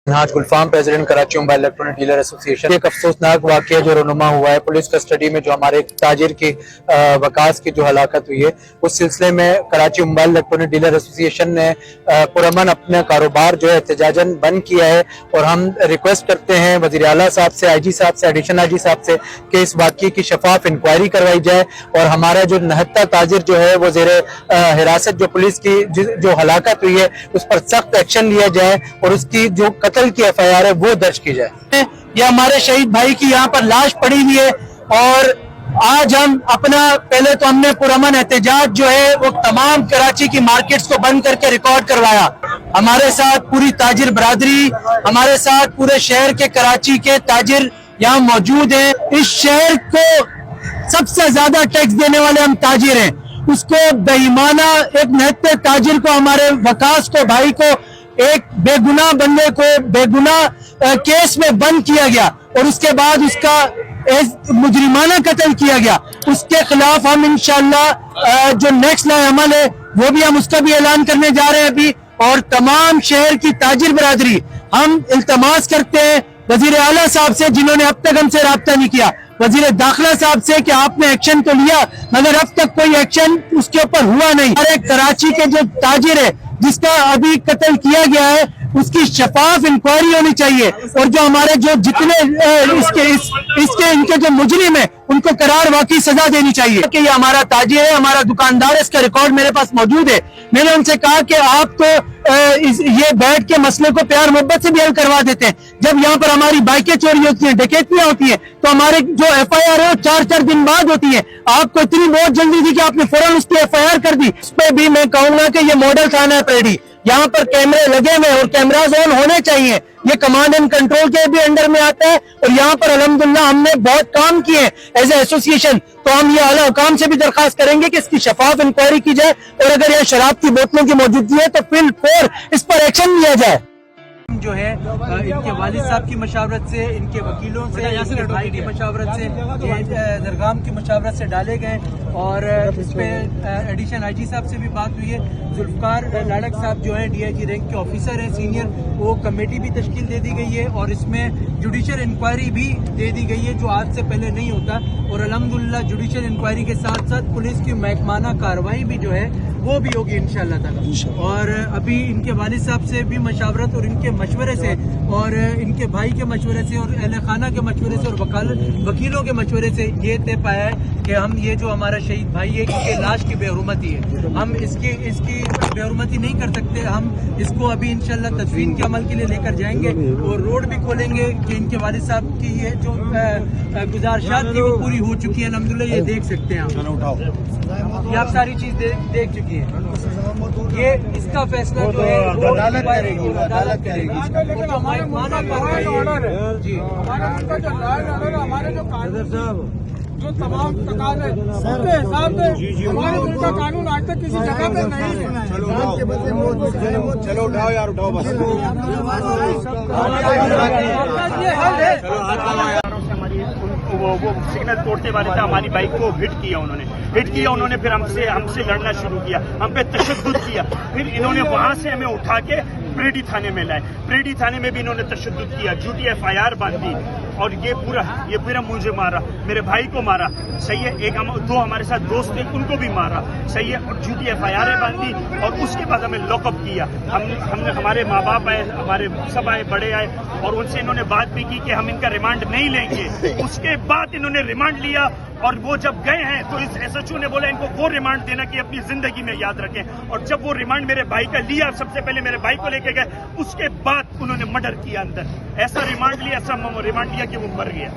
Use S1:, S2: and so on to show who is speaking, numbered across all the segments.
S1: ناج Gulfam president Karachi mobile electronic dealer association ایک افسوسناک واقعہ جو رونما ہوا ہے پولیس کسٹڈی میں جو ہمارے تاجر کی وکاس کی جو ہلاکت ہوئی ہے اس سلسلے میں کراچی موبائل الیکٹرانک ڈیلر ایسوسی ایشن نے پرامن اپنا کاروبار جو ہے احتجاجاً بند کیا ہے اور ہم ریکویسٹ کرتے ہیں وزیر اعلیٰ صاحب سے آئی جی صاحب سے ایڈیشنل آئی جی صاحب سے کہ اس واقعے کی شفاف انکوائری کروائی جائے اور ہمارا جو 69 تاجر جو ہے وہ زیر حراست جو پولیس کی جو ہلاکت ہوئی ہے اس پر سخت ایکشن لیا جائے اور اس کی جو قتل کی ایف آئی آر ہے وہ درج کی جائے۔
S2: یہ ہمارے شہید بھائی کی یہاں پر لاش پڑی ہوئی ہے اور آج ہم اپنا پہلے تو ہم نے پرامن احتجاج جو ہے وہ تمام کراچی کی مارکیٹس کو بند کر کے ریکارڈ کروایا۔ ہمارے ساتھ پوری تاجر برادری، ہمارے ساتھ پورے شہر کے کراچی کے تاجر یہاں موجود ہیں۔ اس شہر کو سب سے زیادہ ٹیکس دینے والے ہم تاجر ہیں، اس کو بےایمانہ ایک 69 تاجر کو، ہمارے وکاس کو، بھائی کو، ایک بے گناہ بندے کو بے گناہ کیس میں بند کیا گیا اور اس کے بعد اس کا مجرمانہ قتل کیا گیا۔ اس کے خلاف ہم انشاءاللہ جو نیکسٹ لائے عمل ہے وہ بھی ہم اس کا بھی اعلان کرنے جا رہے ہیں ابھی، اور تمام شہر کی تاجر برادری ہم التماس کرتے ہیں وزیر اعلیٰ صاحب سے، جنہوں نے اب تک ہم سے رابطہ نہیں کیا، وزیر داخلہ صاحب سے کہ آپ نے ایکشن تو لیا مگر اب تک کوئی ایکشن اس کے اوپر ہوا نہیں۔ ہمارے کراچی کے جو تاجر ہے جس کا ابھی قتل کیا گیا ہے اس کی شفاف انکوائری ہونی چاہیے، اور جو ہمارے جو جتنے ان کے جو مجرم ہیں ان کو قرار واقعی سزا دینی چاہیے کہ یہ ہمارا تاجر ہے، ہمارا دکاندار ہے، اس کا ریکارڈ میرے پاس موجود ہے۔ میں نے ان سے کہا کہ آپ تو یہ بیٹھ کے مسئلے کو پیار محبت سے بھی حل کروا دیتے ہیں، جب یہاں پر ہماری بائکیں چوری ہوتی ہیں، ڈکیتیاں ہوتی ہیں تو ہمارے جو ایف آئی آر ہے وہ 4 دن بعد ہوتی ہے۔ آپ کو اتنی بہت جلدی تھی کہ آپ نے فوراً اس کی ایف آئی آر کر دی۔ اس پہ بھی میں کہوں گا کہ یہ ماڈل تھانہ ہے پیڑی، یہاں پر کیمرے لگے ہوئے اور کیمراز آن ہونے چاہیے، یہ کمانڈ اینڈ کنٹرول کے بھی انڈر میں آتا ہے، اور یہاں پر الحمدللہ ہم نے بہت کام کیے ہیں ایز اے ایسوسی ایشن، تو ہم یہ اعلیٰ حکام سے بھی درخواست کریں گے کہ اس کی شفاف انکوائری کی جائے اور اگر یہ شراب کی بوتلوں کی موجودگی ہے تو فل فور اس پر ایکشن لیا جائے۔
S3: جو ہے ان کے والد صاحب کی مشاورت سے، ان کے وکیلوں سے، ان کے بھائی کی مشاورت سے، درگام کی مشاورت سے ڈالے گئے، اور اس پہ ایڈیشنل آئی جی صاحب سے بھی بات ہوئی ہے۔ ذوالفقار لاڑک صاحب جو ہیں ڈی آئی جی رینک کے آفیسر ہیں سینئر، وہ کمیٹی بھی تشکیل دے دی گئی ہے اور اس میں جوڈیشل انکوائری بھی دے دی گئی ہے جو آج سے پہلے نہیں ہوتا، اور الحمدللہ جوڈیشل انکوائری کے ساتھ ساتھ پولیس کی محکمانہ کارروائی بھی جو ہے وہ بھی ہوگی انشاءاللہ تعالی۔ اور ابھی ان کے والد صاحب سے بھی مشاورت اور ان کے مشورے سے اور ان کے بھائی کے مشورے سے اور اہل خانہ کے مشورے سے اور وکیلوں کے مشورے سے یہ طے پایا ہے کہ ہم یہ جو ہمارا شہید بھائی ہے اس کے لاش کی بے حرمتی ہے، ہم اس کی بے حرمتی نہیں کر سکتے، ہم اس کو ابھی انشاءاللہ تدفین کے عمل کے لیے لے کر جائیں گے اور روڈ بھی کھولیں گے کہ ان کے والد صاحب کی یہ جو گزارشات تھی وہ پوری ہو چکی ہے الحمدللہ، یہ دیکھ سکتے ہیں آپ، یہ آپ ساری چیز دیکھ چکی ہیں۔ یہ اس کا فیصلہ جو ہے عدالت کرے گی، عدالت کرے گی۔ جی
S4: ہمارے جو تمام تقاضے سب کے حساب سے ہمارے ملک کا قانون آج تک کسی جگہ پہ نہیں ہے۔ چلو اٹھاؤ یار، اٹھاؤ بس۔
S5: وہ سگنل توڑتے والے تھے، ہماری بائک کو ہٹ کیا انہوں نے پھر ہم سے لڑنا شروع کیا، ہم پہ تشدد کیا، پھر انہوں نے وہاں سے ہمیں اٹھا کے پریڈی تھانے میں لائے، پریڈی تھانے میں بھی انہوں نے تشدد کیا، جھوٹی ایف آئی آر باندھی، اور یہ پورا مجھے مارا، میرے بھائی کو مارا، صحیح ہے، دو ہمارے ساتھ دوست تھے ان کو بھی مارا، صحیح ہے، اور جھوٹی ایف آئی آر باندھی، اور اس کے بعد ہمیں لاک اپ کیا۔ ہم نے ہمارے ماں باپ آئے، ہمارے سب آئے، بڑے آئے، اور ان سے انہوں نے بات بھی کی کہ ہم ان کا ریمانڈ نہیں لیں گے۔ اس کے بعد انہوں نے ریمانڈ لیا، اور وہ جب گئے ہیں تو اس ایس ایچ او نے بولا ان کو وہ ریمانڈ دینا کہ اپنی زندگی میں یاد رکھیں، اور جب وہ ریمانڈ میرے بھائی کا لیا، سب سے پہلے میرے بھائی کو لے کے گئے، اس کے بعد انہوں نے مرڈر کیا اندر، ایسا ریمانڈ لیا کہ وہ مر گیا،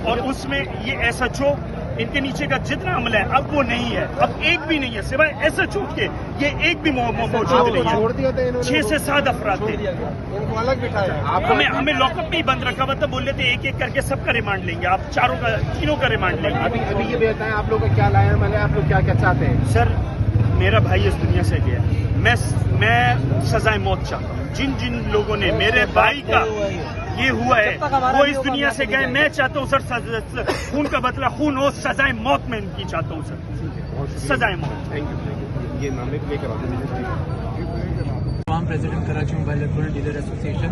S5: اور اس میں یہ ایس ایچ او ان کے نیچے کا جتنا عملہ ہے اب وہ نہیں ہے، اب ایک بھی نہیں ہے سوائے ایس ایچ او کے، یہ ایک بھی موجود نہیں ہے، 6 سے 7 افراد تھے، ہمیں لاک اپ میں ہی بند رکھا ہوا تھا، بول رہے تھے ایک ایک کر کے سب کا ریمانڈ لیں گے، آپ تینوں کا ریمانڈ لیں گے۔
S4: ابھی یہ بھی بتائیں آپ لوگ کا کیا لایا ہے، آپ لوگ کیا چاہتے ہیں؟
S5: سر میرا بھائی اس دنیا سے گیا، میں سزائے موت چاہتا ہوں، جن لوگوں نے میرے بھائی کا یہ ہوا ہے وہ اس دنیا سے گئے، میں چاہتا ہوں سر خون کا بدلہ خون ہو، سزائے موت میں ان کی چاہتا ہوں سر، سزائے موت۔
S4: یہ معاملے کو لے کر
S1: president Karachi mobile electronic dealer ایسوسی ایشن